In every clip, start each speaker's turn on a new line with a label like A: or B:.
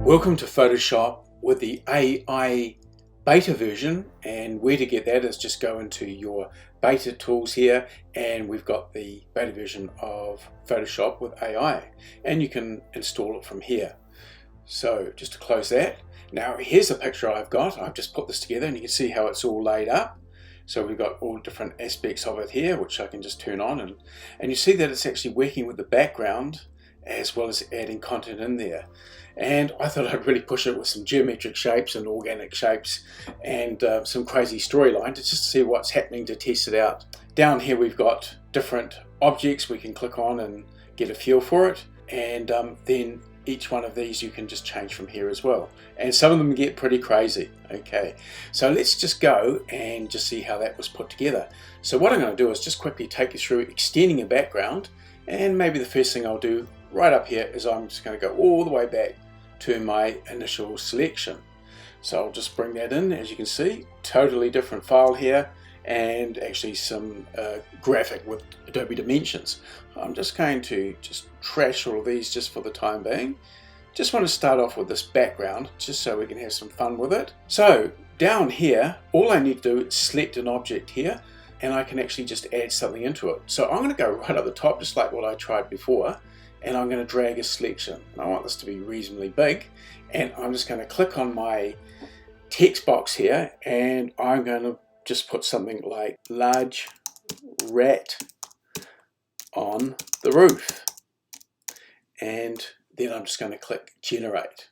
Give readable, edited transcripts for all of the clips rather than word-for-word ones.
A: Welcome to Photoshop with the AI beta version, and where to get that is just go into your beta tools here, and we've got the beta version of Photoshop with AI, and you can install it from here. So just to close that, now here's a picture I've got. I've just put this together and you can see how it's all laid up. So we've got all different aspects of it here, which I can just turn on, and you see that it's actually working with the background as well as adding content in there. And I thought I'd really push it with some geometric shapes and organic shapes and some crazy storyline to just see what's happening, to test it out. Down here we've got different objects we can click on and get a feel for it, and then each one of these you can just change from here as well, and some of them get pretty crazy. Okay, so let's just go and just see how that was put together. So what I'm going to do is just quickly take you through extending a background, and maybe the first thing I'll do right up here is I'm just going to go all the way back to my initial selection. So I'll just bring that in. As you can see, totally different file here, and actually some graphic with Adobe Dimensions. I'm just going to trash all of these just for the time being. Just want to start off with this background just so we can have some fun with it. So down here, all I need to do is select an object here, and I can actually just add something into it. So I'm going to go right at the top, just like what I tried before, and I'm going to drag a selection. And I want this to be reasonably big, and I'm just going to click on my text box here, and I'm going to just put something like large rat on the roof, and then I'm just going to click generate.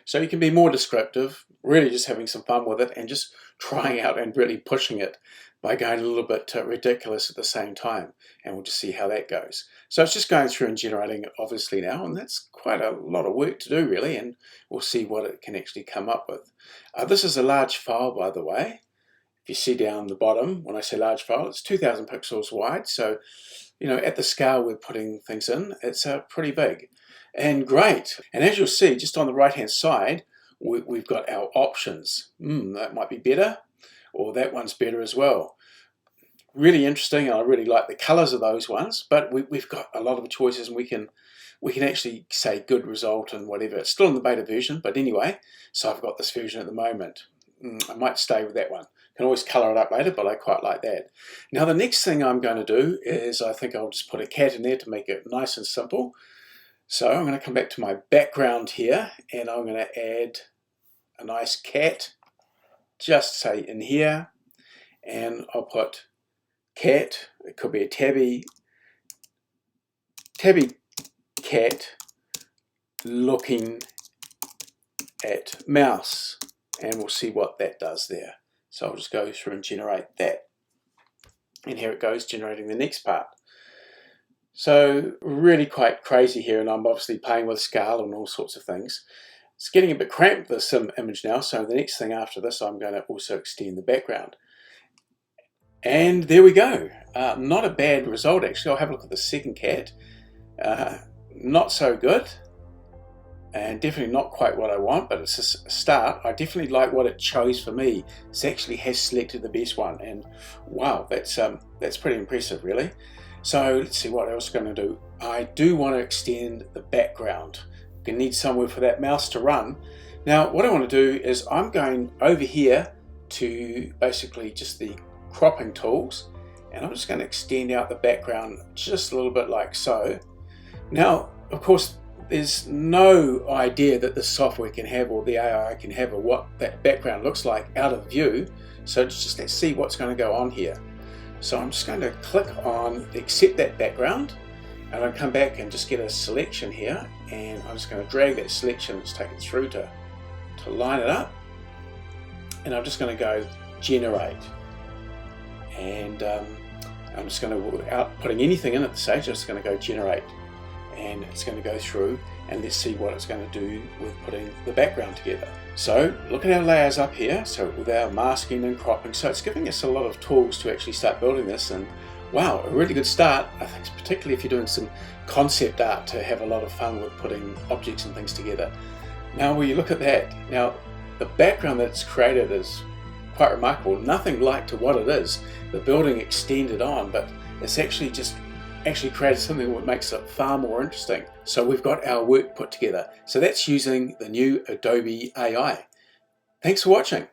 A: So you can be more descriptive, really just having some fun with it and just trying out and really pushing it by going a little bit ridiculous at the same time, and we'll just see how that goes. So it's just going through and generating it obviously now, and that's quite a lot of work to do really, and we'll see what it can actually come up with. This is a large file, by the way. If you see down the bottom, when I say large file, it's 2000 pixels wide, so you know, at the scale we're putting things in, it's pretty big and great. And as you'll see, just on the right hand side, we've got our options. That might be better, or that one's better as well. Really interesting. I really like the colors of those ones, but we've got a lot of choices, and we can actually say good result and whatever. It's still in the beta version, but anyway, so I've got this version at the moment. I might stay with that one. Can always color it up later, but I quite like that. Now the next thing I'm going to do is I think I'll just put a cat in there to make it nice and simple. So I'm going to come back to my background here, and I'm going to add a nice cat, just say in here, and I'll put cat. It could be a tabby cat looking at mouse, and we'll see what that does there. So I'll just go through and generate that, and here it goes, generating the next part. So really quite crazy here, and I'm obviously playing with scale and all sorts of things. It's getting a bit cramped, this image now, so the next thing after this, I'm going to also extend the background. And there we go. Not a bad result actually. I'll have a look at the second cat. Not so good, and definitely not quite what I want, but it's a start. I definitely like what it chose for me. It actually has selected the best one, and wow, that's pretty impressive really. So let's see what else I'm going to do. I do want to extend the background. I'm going to need somewhere for that mouse to run. Now what I want to do is I'm going over here to basically just the cropping tools, and I'm just going to extend out the background just a little bit like so. Now of course there's no idea that the software can have, or the AI can have, or what that background looks like out of view. So just let's see what's going to go on here. So I'm just going to click on accept that background, and I'll come back and just get a selection here, and I'm just going to drag that selection and just take it through to line it up, and I'm just going to go generate, and I'm just going to, without putting anything in at the stage, I'm just going to go generate, and it's going to go through, and let's see what it's going to do with putting the background together. So look at our layers up here, so with our masking and cropping, so it's giving us a lot of tools to actually start building this, and wow, a really good start. I think particularly if you're doing some concept art, to have a lot of fun with putting objects and things together. Now when you look at that, now the background that's created is quite remarkable. Nothing like to what it is, the building extended on, but it's actually just actually created something that makes it far more interesting. So we've got our work put together. So that's using the new Adobe AI. Thanks for watching.